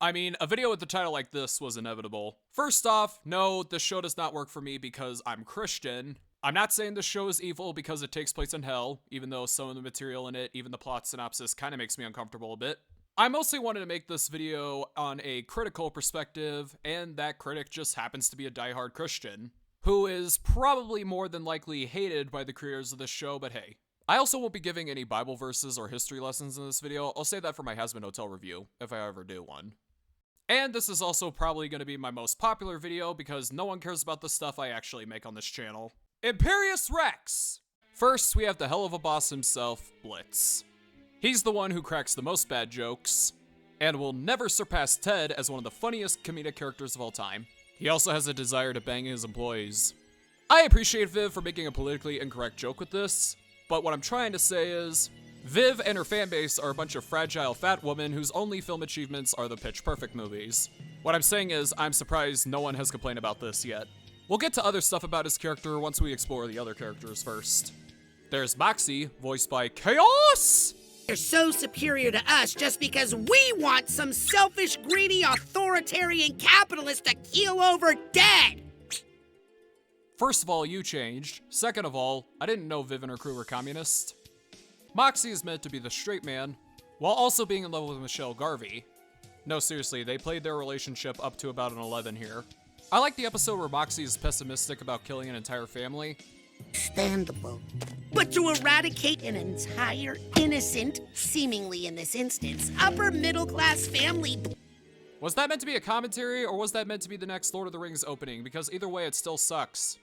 I mean, a video with the title like this was inevitable. First off, no, this show does not work for me because I'm Christian. I'm not saying this show is evil because it takes place in hell, even though some of the material in it, even the plot synopsis, kind of makes me uncomfortable a bit. I mostly wanted to make this video on a critical perspective, and that critic just happens to be a diehard Christian, who is probably more than likely hated by the creators of this show, but hey. I also won't be giving any Bible verses or history lessons in this video. I'll save that for my Has Been Hotel review, if I ever do one. And this is also probably going to be my most popular video because no one cares about the stuff I actually make on this channel. Imperious Rex! First, we have the hell of a boss himself, Blitz. He's the one who cracks the most bad jokes, and will never surpass Ted as one of the funniest comedic characters of all time. He also has a desire to bang his employees. I appreciate Viv for making a politically incorrect joke with this, but what I'm trying to say is, Viv and her fanbase are a bunch of fragile fat women whose only film achievements are the Pitch Perfect movies. What I'm saying is, I'm surprised no one has complained about this yet. We'll get to other stuff about his character once we explore the other characters first. There's Moxxie, voiced by Chaos! They're so superior to us just because we want some selfish, greedy, authoritarian capitalist to keel over dead! First of all, you changed. Second of all, I didn't know Viv and her crew were communist. Moxxie is meant to be the straight man, while also being in love with Michelle Garvey. No, seriously, they played their relationship up to about an 11 here. I like the episode where Moxxie is pessimistic about killing an entire family. Understandable. But to eradicate an entire innocent, seemingly in this instance, upper middle class family. Was that meant to be a commentary, or was that meant to be the next Lord of the Rings opening? Because either way, it still sucks.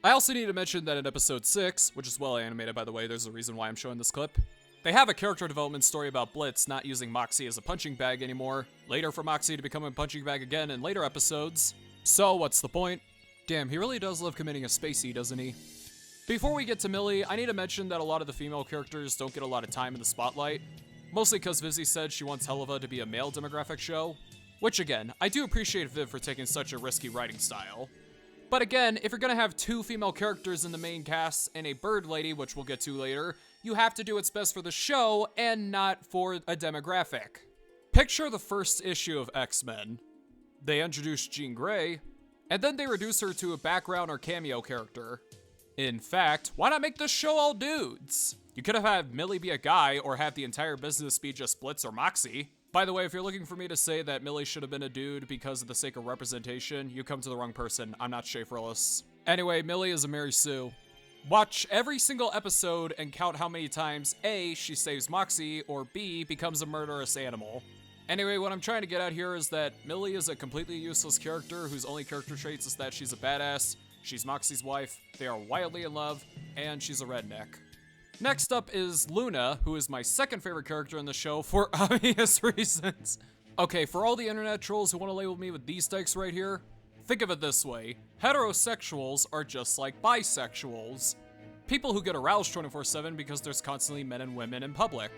I also need to mention that in episode 6, which is well animated by the way, there's a reason why I'm showing this clip, they have a character development story about Blitz not using Moxxie as a punching bag anymore, later for Moxxie to become a punching bag again in later episodes. So what's the point? Damn, he really does love committing a spacey, doesn't he? Before we get to Millie, I need to mention that a lot of the female characters don't get a lot of time in the spotlight, mostly because Vizzy said she wants HELLUVA to be a male demographic show, which again, I do appreciate Viv for taking such a risky writing style. But again, if you're gonna have 2 female characters in the main cast and a bird lady, which we'll get to later, you have to do what's best for the show and not for a demographic. Picture the first issue of X-Men. They introduce Jean Grey, and then they reduce her to a background or cameo character. In fact, why not make this show all dudes? You could have had Millie be a guy or have the entire business be just Blitz or Moxxie. By the way, if you're looking for me to say that Millie should have been a dude because of the sake of representation, you come to the wrong person. I'm not Schaeferless. Anyway, Millie is a Mary Sue. Watch every single episode and count how many times A, she saves Moxxie, or B, becomes a murderous animal. Anyway, what I'm trying to get at here is that Millie is a completely useless character whose only character traits is that she's a badass, she's Moxxie's wife, they are wildly in love, and she's a redneck. Next up is Loona, who is my second favorite character in the show for obvious reasons. Okay, for all the internet trolls who want to label me with these dykes right here, think of it this way. Heterosexuals are just like bisexuals. People who get aroused 24/7 because there's constantly men and women in public.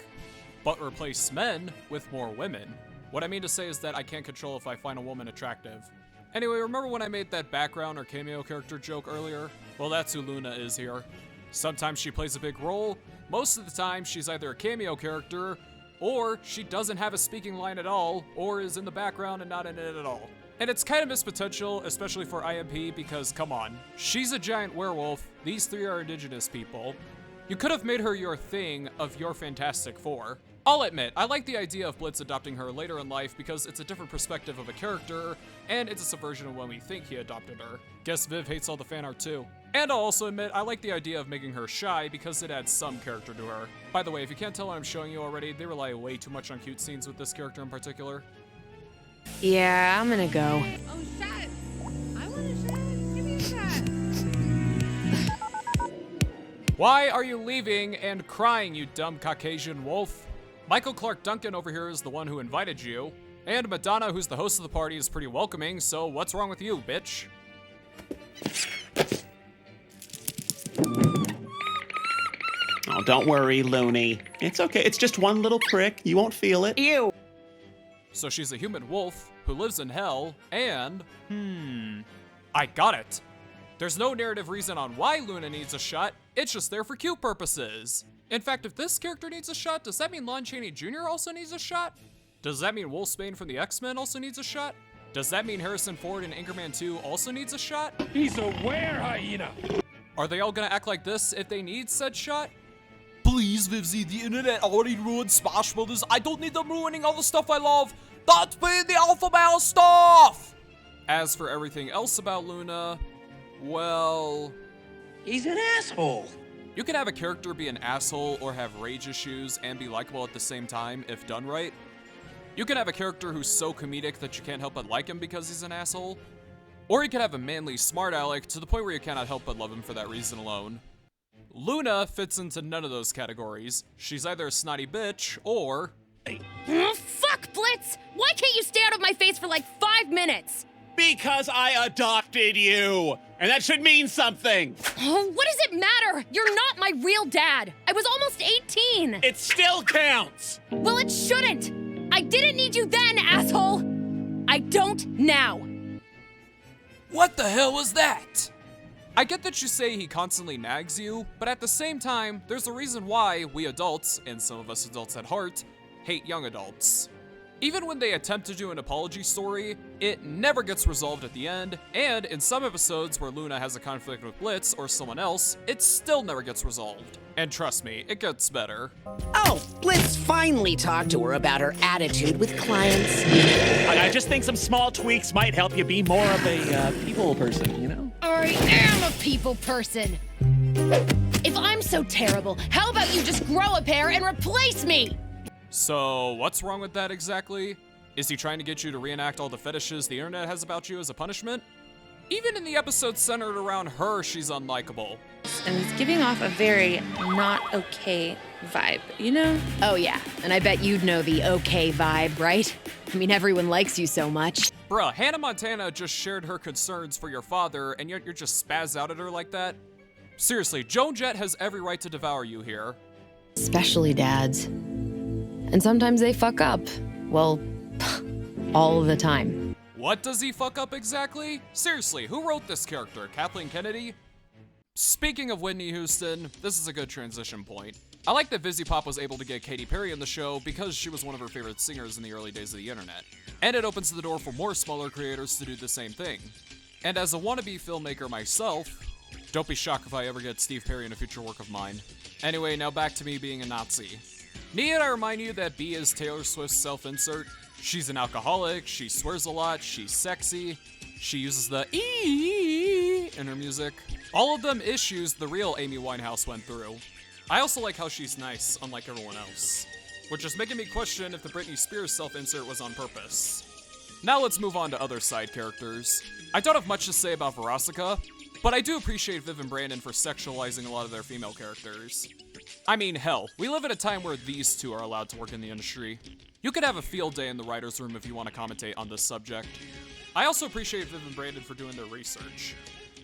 But replace men with more women. What I mean to say is that I can't control if I find a woman attractive. Anyway, remember when I made that background or cameo character joke earlier? Well, that's who Loona is here. Sometimes she plays a big role, most of the time she's either a cameo character, or she doesn't have a speaking line at all, or is in the background and not in it at all. And it's kind of missed potential, especially for IMP, because come on, she's a giant werewolf, these 3 are indigenous people. You could have made her your thing of your Fantastic Four. I'll admit, I like the idea of Blitz adopting her later in life because it's a different perspective of a character, and it's a subversion of when we think he adopted her. Guess Viv hates all the fan art too. And I'll also admit, I like the idea of making her shy because it adds some character to her. By the way, if you can't tell what I'm showing you already, they rely way too much on cute scenes with this character in particular. Yeah, I'm gonna go. Oh, shot! I want a shot! Give me a shot! Why are you leaving and crying, you dumb Caucasian wolf? Michael Clark Duncan over here is the one who invited you. And Madonna, who's the host of the party, is pretty welcoming, so what's wrong with you, bitch? Oh, don't worry, Looney. It's okay. It's just one little prick. You won't feel it. Ew. So she's a human wolf who lives in hell, and... I got it. There's no narrative reason on why Loona needs a shot, it's just there for cute purposes. In fact, if this character needs a shot, does that mean Lon Chaney Jr. also needs a shot? Does that mean Wolfsbane from the X-Men also needs a shot? Does that mean Harrison Ford in Anchorman 2 also needs a shot? He's a were-hyena. Are they all gonna act like this if they need said shot? Please, Vivzy, the internet already ruined Smash Brothers. I don't need them ruining all the stuff I love. That's been the Alpha Male stuff! As for everything else about Loona, well... He's an asshole. You can have a character be an asshole or have rage issues and be likable at the same time if done right. You can have a character who's so comedic that you can't help but like him because he's an asshole. Or you can have a manly smart aleck to the point where you cannot help but love him for that reason alone. Loona fits into none of those categories. She's either a snotty bitch or... Oh, fuck, Blitz! Why can't you stay out of my face for like 5 minutes? Because I adopted you! And that should mean something! Oh, what does it matter? You're not my real dad. I was almost 18. It still counts! Well, it shouldn't. I didn't need you then, asshole. I don't now. What the hell was that? I get that you say he constantly nags you, but at the same time, there's a reason why we adults, and some of us adults at heart, hate young adults. Even when they attempt to do an apology story, it never gets resolved at the end, and in some episodes where Loona has a conflict with Blitz or someone else, it still never gets resolved. And trust me, it gets better. Oh, Blitz finally talked to her about her attitude with clients. I just think some small tweaks might help you be more of a people person, you know? I am a people person. If I'm so terrible, how about you just grow a pair and replace me? So, what's wrong with that exactly? Is he trying to get you to reenact all the fetishes the internet has about you as a punishment? Even in the episode centered around her, she's unlikable. And it's giving off a very not okay vibe, you know? Oh yeah, and I bet you'd know the okay vibe, right? I mean, everyone likes you so much. Bruh, Hannah Montana just shared her concerns for your father, and yet you're just spaz out at her like that? Seriously, Joan Jett has every right to devour you here. Especially dads. And sometimes they fuck up. Well, all the time. What does he fuck up exactly? Seriously, who wrote this character? Kathleen Kennedy? Speaking of Whitney Houston, this is a good transition point. I like that Vizzy Pop was able to get Katy Perry in the show because she was one of her favorite singers in the early days of the internet. And it opens the door for more smaller creators to do the same thing. And as a wannabe filmmaker myself, don't be shocked if I ever get Steve Perry in a future work of mine. Anyway, now back to me being a Nazi. Need I remind you that B is Taylor Swift's self-insert? She's an alcoholic, she swears a lot, she's sexy, she uses the E in her music. All of them issues the real Amy Winehouse went through. I also like how she's nice, unlike everyone else. Which is making me question if the Britney Spears self-insert was on purpose. Now let's move on to other side characters. I don't have much to say about Veronica, but I do appreciate Viv and Brandon for sexualizing a lot of their female characters. I mean, hell, we live in a time where these two are allowed to work in the industry. You could have a field day in the writer's room if you want to commentate on this subject. I also appreciate Viv and Brandon for doing their research,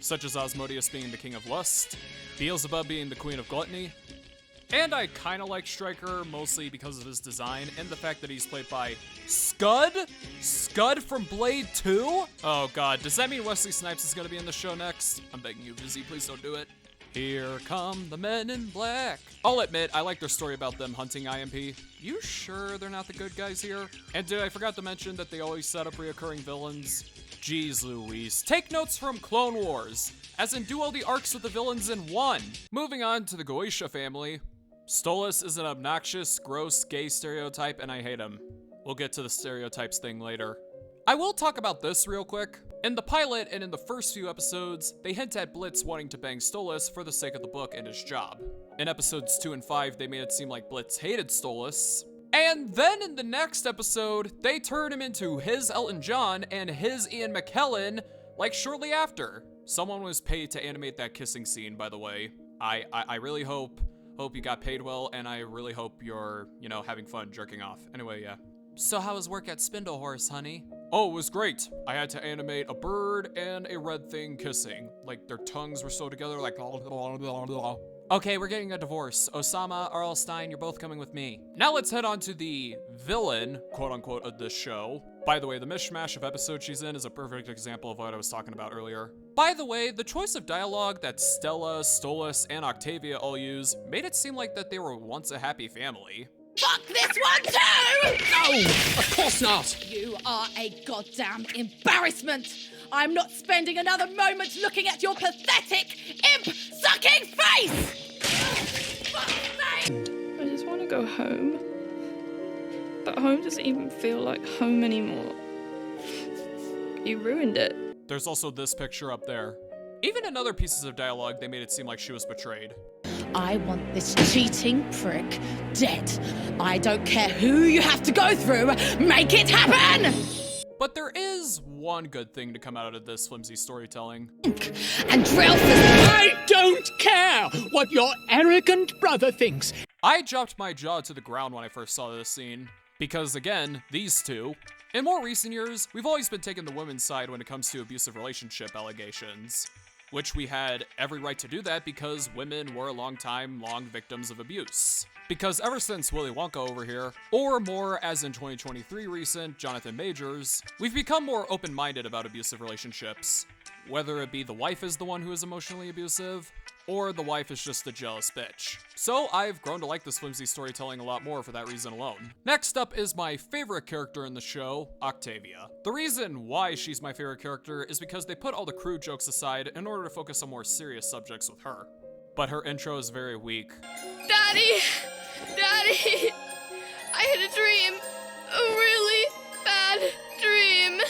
such as Asmodeus being the king of lust, Beelzebub being the queen of gluttony, and I kinda like Stryker mostly because of his design and the fact that he's played by Scud? Scud from Blade 2? Oh god, does that mean Wesley Snipes is gonna be in the show next? I'm begging you, Vizzy, please don't do it. Here come the men in black. I'll admit, I like their story about them hunting IMP. You sure they're not the good guys here? And did I forgot to mention that they always set up reoccurring villains? Jeez Louise. Take notes from Clone Wars, as in do all the arcs with the villains in one. Moving on to the Goetia family. Stolas is an obnoxious, gross, gay stereotype, and I hate him. We'll get to the stereotypes thing later. I will talk about this real quick. In the pilot and in the first few episodes, they hint at Blitz wanting to bang Stolas for the sake of the book and his job. In episodes 2 and 5, they made it seem like Blitz hated Stolas. And then in the next episode, they turn him into his Elton John and his Ian McKellen, like shortly after. Someone was paid to animate that kissing scene, by the way. I really hope you got paid well, and I really hope you're, having fun jerking off. Anyway, yeah. So how was work at Spindle Horse, honey? Oh, it was great. I had to animate a bird and a red thing kissing. Like, their tongues were so together, like... Okay, we're getting a divorce. Osama, R.L. Stein, you're both coming with me. Now let's head on to the villain, quote-unquote, of this show. By the way, the mishmash of episodes she's in is a perfect example of what I was talking about earlier. By the way, the choice of dialogue that Stella, Stolas, and Octavia all use made it seem like that they were once a happy family. Fuck this one too! No, of course not. You are a goddamn embarrassment. I'm not spending another moment looking at your pathetic, imp-sucking face! Fuck me! I just want to go home. But home doesn't even feel like home anymore. You ruined it. There's also this picture up there. Even in other pieces of dialogue, they made it seem like she was betrayed. I want this cheating prick dead. I don't care who you have to go through. Make it happen! But there is one good thing to come out of this flimsy storytelling. And drill for... I don't care what your arrogant brother thinks. I dropped my jaw to the ground when I first saw this scene. Because again, these two. In more recent years, we've always been taking the women's side when it comes to abusive relationship allegations. Which we had every right to do that because women were long victims of abuse. Because ever since Willy Wonka over here, or more as in 2023 recent Jonathan Majors, we've become more open-minded about abusive relationships. Whether it be the wife is the one who is emotionally abusive, or the wife is just a jealous bitch. So I've grown to like this flimsy storytelling a lot more for that reason alone. Next up is my favorite character in the show, Octavia. The reason why she's my favorite character is because they put all the crude jokes aside in order to focus on more serious subjects with her. But her intro is very weak. Daddy! Daddy! I had a dream. A really bad dream.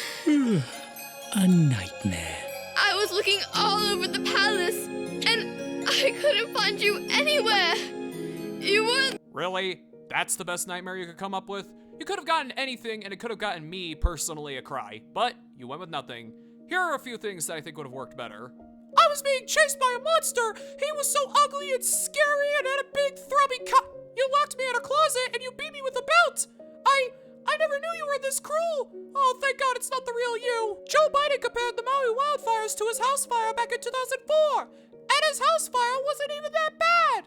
A nightmare. I was looking all over the palace, and I couldn't find you anywhere. You weren't... Really? That's the best nightmare you could come up with? You could have gotten anything, and it could have gotten me, personally, a cry. But you went with nothing. Here are a few things that I think would have worked better. I was being chased by a monster! He was so ugly and scary and had a big thrubby You locked me in a closet and you beat me with a belt! I never knew you were this cruel! Oh, thank God it's not the real you! Joe Biden compared the Maui wildfires to his house fire back in 2004! And his house fire wasn't even that bad!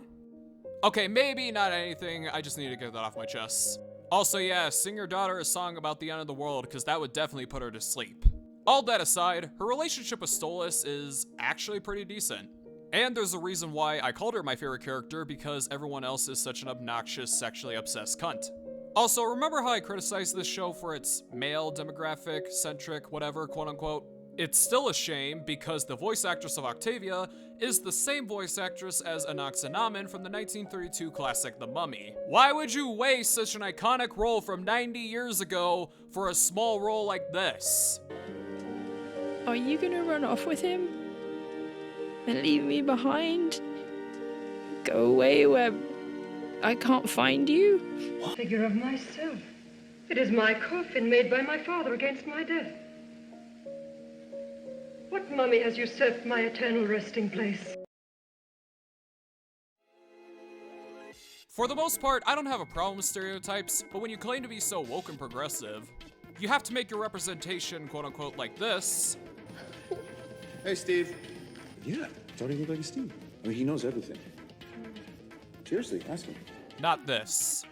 Okay, maybe not anything, I just need to get that off my chest. Also, yeah, sing your daughter a song about the end of the world, because that would definitely put her to sleep. All that aside, her relationship with Stolas is actually pretty decent. And there's a reason why I called her my favorite character, because everyone else is such an obnoxious, sexually obsessed cunt. Also, remember how I criticized this show for its male demographic, centric, whatever, quote unquote? It's still a shame because the voice actress of Octavia is the same voice actress as Anaxinamen from the 1932 classic The Mummy. Why would you waste such an iconic role from 90 years ago for a small role like this? Are you gonna run off with him? And leave me behind? Go away where I can't find you? Figure of myself. It is my coffin made by my father against my death. What mummy has usurped my eternal resting place? For the most part, I don't have a problem with stereotypes, but when you claim to be so woke and progressive, you have to make your representation, quote unquote, like this. Hey, Steve. Yeah, thought he looked like a Steve. I mean, he knows everything. Seriously, ask him. Not this.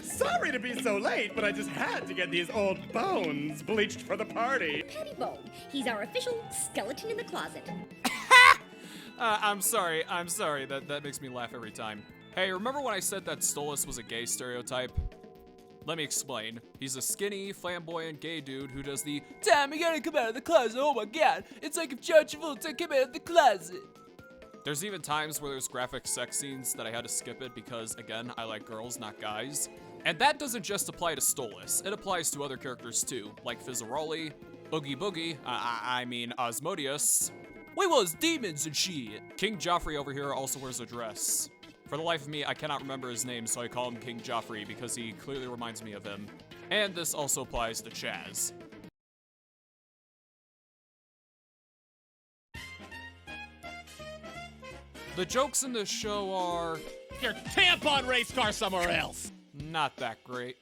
Sorry to be so late, but I just had to get these old bones bleached for the party. Pettibone. He's our official skeleton in the closet. I'm sorry. That makes me laugh every time. Hey, remember when I said that Stolas was a gay stereotype? Let me explain. He's a skinny, flamboyant gay dude who does the "Damn, you gotta come out of the closet, oh my god, it's like if John Travolta came out of the closet." There's even times where there's graphic sex scenes that I had to skip it because, again, I like girls, not guys. And that doesn't just apply to Stolas, it applies to other characters too, like Fizzaroli, Oogie Boogie, I mean Osmodius. We was demons and shit. King Joffrey over here also wears a dress. For the life of me, I cannot remember his name, so I call him King Joffrey because he clearly reminds me of him. And this also applies to Chaz. The jokes in this show are... Your tampon race car somewhere else. Not that great.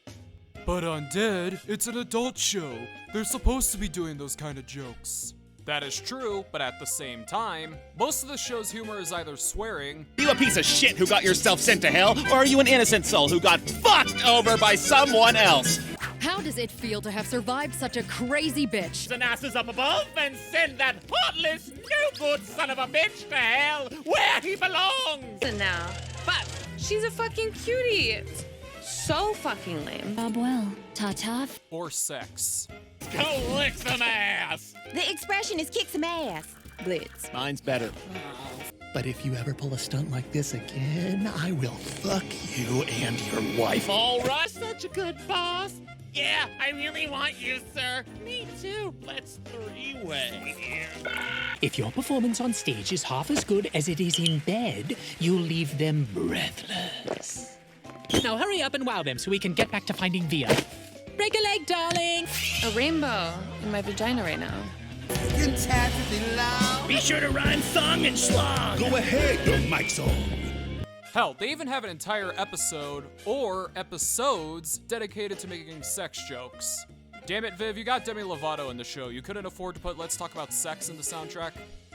But Undead, it's an adult show. They're supposed to be doing those kind of jokes. That is true, but at the same time, most of the show's humor is either swearing... Are you a piece of shit who got yourself sent to hell, or are you an innocent soul who got fucked over by someone else? How does it feel to have survived such a crazy bitch? An asses up above and send that heartless, no-good son of a bitch to hell where he belongs! Now. But she's a fucking cutie. so fucking lame. Well, ta-ta. Or sex. Go lick some ass! The expression is kick some ass. Blitz. Mine's better. But if you ever pull a stunt like this again, I will fuck you and your wife. All right, such a good boss. Yeah, I really want you, sir. Me too. Let's three-way. If your performance on stage is half as good as it is in bed, you'll leave them breathless. Now hurry up and wow them so we can get back to finding Via. Break a leg, darling! A rainbow in my vagina right now. Be sure to rhyme song and slog. Go ahead, the mic's on. Hell, they even have an entire episode, or episodes, dedicated to making sex jokes. Damn it, Viv, you got Demi Lovato in the show. You couldn't afford to put Let's Talk About Sex in the soundtrack?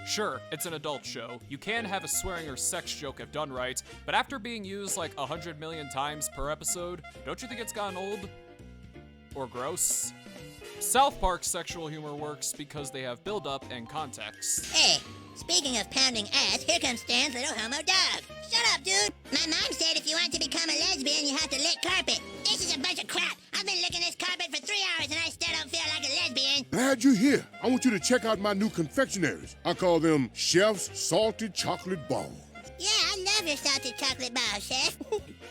Sure, it's an adult show. You can have a swearing or sex joke if done right, but after being used like 100 million times per episode, don't you think it's gotten old? Or gross? South Park's sexual humor works because they have build-up and context. Hey, speaking of pounding ass, here comes Stan's little homo dog. Shut up, dude. My mom said if you want to become a lesbian, you have to lick carpet. This is a bunch of crap. I've been licking this carpet for 3 hours and I still don't feel like a lesbian. Glad you're here. I want you to check out my new confectionaries. I call them Chef's Salted Chocolate Balls. Yeah, I love your salted chocolate balls, Chef.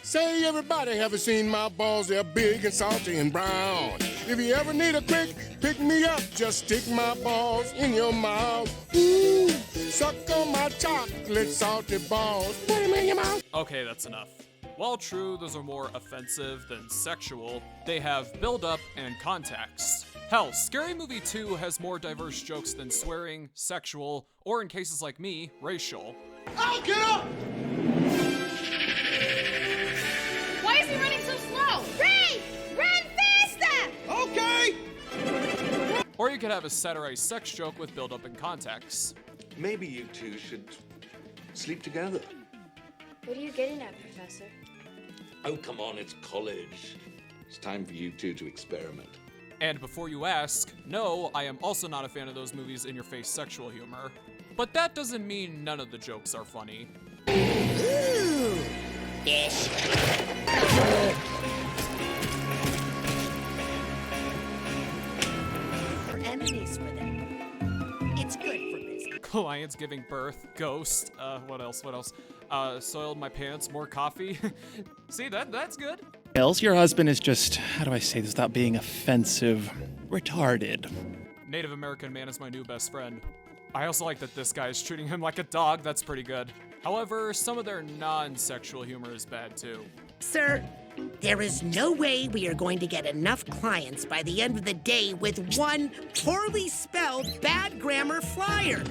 Say everybody haven't seen my balls. They're big and salty and brown. If you ever need a quick pick me up, just stick my balls in your mouth. Ooh, suck on my chocolate salty balls. Put them in your mouth. Okay, that's enough. While true, those are more offensive than sexual, they have build-up and context. Hell, Scary Movie 2 has more diverse jokes than swearing, sexual, or in cases like me, racial. Oh, get up! Why is he running so slow? Ray! Run faster! Okay! Or you could have a satirized sex joke with build-up and context. Maybe you two should sleep together. What are you getting at, Professor? Oh, come on, it's college. It's time for you two to experiment. And before you ask, no, I am also not a fan of those movies in-your-face sexual humor. But that doesn't mean none of the jokes are funny. Ooh, fish. For enemies for them. It's good for business. Lions giving birth, ghost, what else? Soiled my pants, more coffee. See, that's good. Else, your husband is just, how do I say this without being offensive? Retarded. Native American man is my new best friend. I also like that this guy is treating him like a dog. That's pretty good. However, some of their non-sexual humor is bad too. Sir, there is no way we are going to get enough clients by the end of the day with one poorly spelled, bad grammar flyer.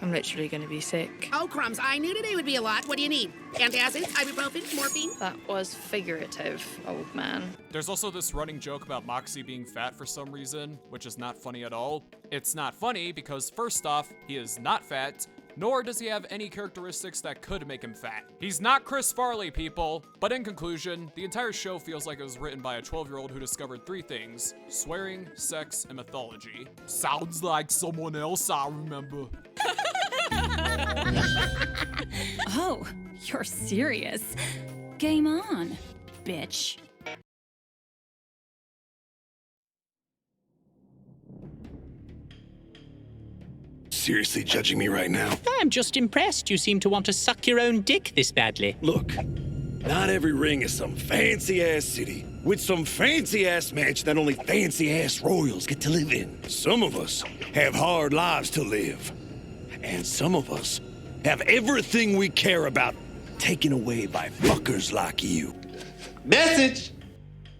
I'm literally gonna be sick. Oh, crumbs, I knew today would be a lot. What do you need? Antacids, ibuprofen, morphine? That was figurative, old man. There's also this running joke about Moxxie being fat for some reason, which is not funny at all. It's not funny because first off, he is not fat, nor does he have any characteristics that could make him fat. He's not Chris Farley, people. But in conclusion, the entire show feels like it was written by a 12-year-old who discovered 3 things: swearing, sex, and mythology. Sounds like someone else I remember. Oh, you're serious. Game on, bitch. Seriously judging me right now? I'm just impressed you seem to want to suck your own dick this badly. Look, not every ring is some fancy-ass city with some fancy-ass mansion that only fancy-ass royals get to live in. Some of us have hard lives to live. And some of us have everything we care about taken away by fuckers like you. Message!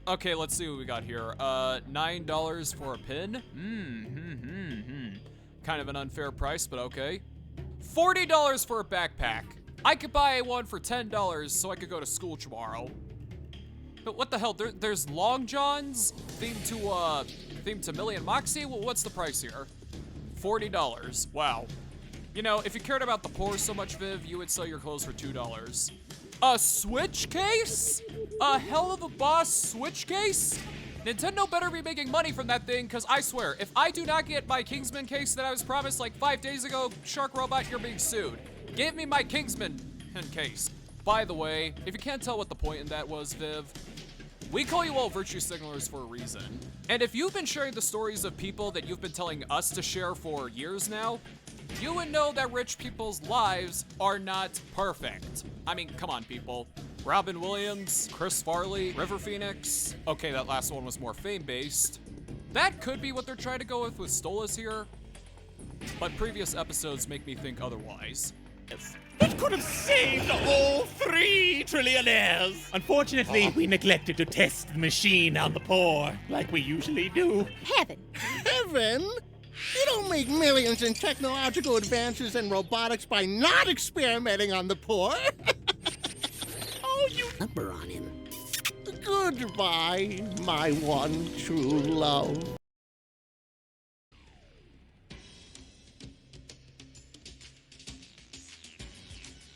Okay, let's see what we got here. $9 for a pin? Kind of an unfair price, but okay. $40 for a backpack. I could buy one for $10 so I could go to school tomorrow. But what the hell? There's Long Johns themed to Millie and Moxxie? Well, what's the price here? $40. Wow. You know, if you cared about the poor so much, Viv, you would sell your clothes for $2. A Switch case? A hell of a boss Switch case? Nintendo better be making money from that thing, because I swear, if I do not get my Kingsman case that I was promised like 5 days ago, Shark Robot, you're being sued. Give me my Kingsman case. By the way, if you can't tell what the point in that was, Viv, we call you all virtue signalers for a reason. And if you've been sharing the stories of people that you've been telling us to share for years now, you would know that rich people's lives are not perfect. I mean, come on, people. Robin Williams, Chris Farley, River Phoenix. Okay, that last one was more fame-based. That could be what they're trying to go with Stolas here, but previous episodes make me think otherwise. That could have saved all 3 trillionaires. Unfortunately, we neglected to test the machine on the poor, like we usually do. Heaven. Heaven? You don't make millions in technological advances and robotics by not experimenting on the poor. Oh, you number on him. Goodbye, my one true love.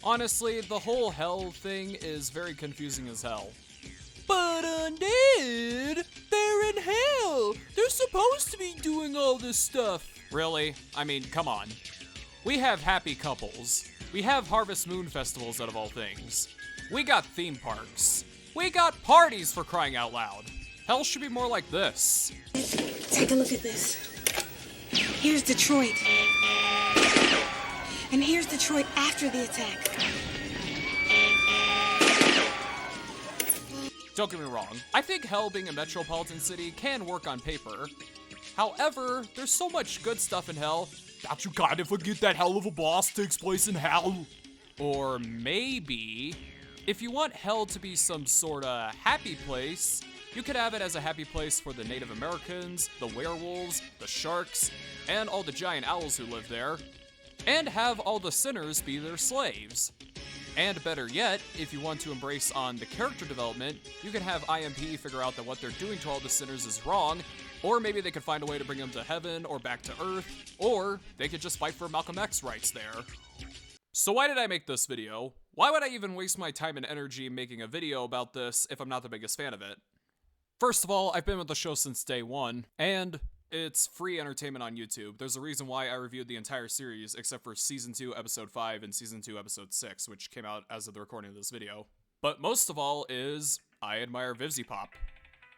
Honestly, the whole hell thing is very confusing as hell. But undead, they're in hell. They're supposed to be doing all this stuff. Really? I mean, come on. We have happy couples. We have Harvest Moon festivals out of all things. We got theme parks. We got parties, for crying out loud. Hell should be more like this. Take a look at this. Here's Detroit. And here's Detroit after the attack. Don't get me wrong, I think hell being a metropolitan city can work on paper. However, there's so much good stuff in hell that you gotta forget that hell of a boss takes place in hell. Or maybe, if you want hell to be some sorta happy place, you could have it as a happy place for the Native Americans, the werewolves, the sharks, and all the giant owls who live there, and have all the sinners be their slaves. And better yet, if you want to embrace on the character development, you can have IMP figure out that what they're doing to all the sinners is wrong, or maybe they could find a way to bring them to heaven or back to Earth, or they could just fight for Malcolm X rights there. So why did I make this video? Why would I even waste my time and energy making a video about this if I'm not the biggest fan of it? First of all, I've been with the show since day one, and it's free entertainment on YouTube. There's a reason why I reviewed the entire series, except for Season 2, Episode 5, and Season 2, Episode 6, which came out as of the recording of this video. But most of all is, I admire VivziePop.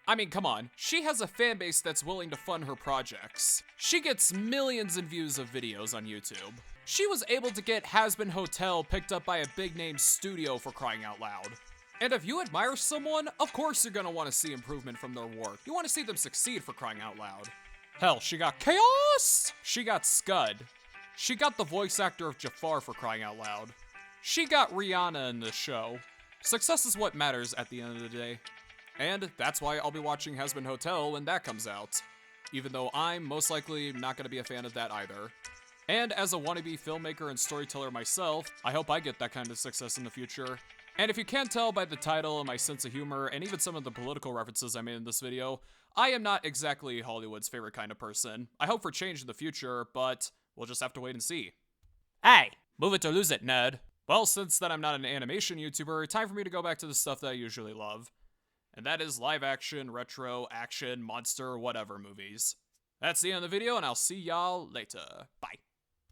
I mean, come on, she has a fan base that's willing to fund her projects. She gets millions in views of videos on YouTube. She was able to get Hazbin Hotel picked up by a big-name studio, for crying out loud. And if you admire someone, of course you're gonna want to see improvement from their work. You want to see them succeed, for crying out loud. Hell, she got Chaos! She got Scud. She got the voice actor of Jafar, for crying out loud. She got Rihanna in this show. Success is what matters at the end of the day. And that's why I'll be watching Hazbin Hotel when that comes out. Even though I'm most likely not going to be a fan of that either. And as a wannabe filmmaker and storyteller myself, I hope I get that kind of success in the future. And if you can't tell by the title and my sense of humor, and even some of the political references I made in this video, I am not exactly Hollywood's favorite kind of person. I hope for change in the future, but we'll just have to wait and see. Hey, move it or lose it, nerd. Well, since then I'm not an animation YouTuber, time for me to go back to the stuff that I usually love. And that is live action, retro, action, monster, whatever movies. That's the end of the video, and I'll see y'all later. Bye.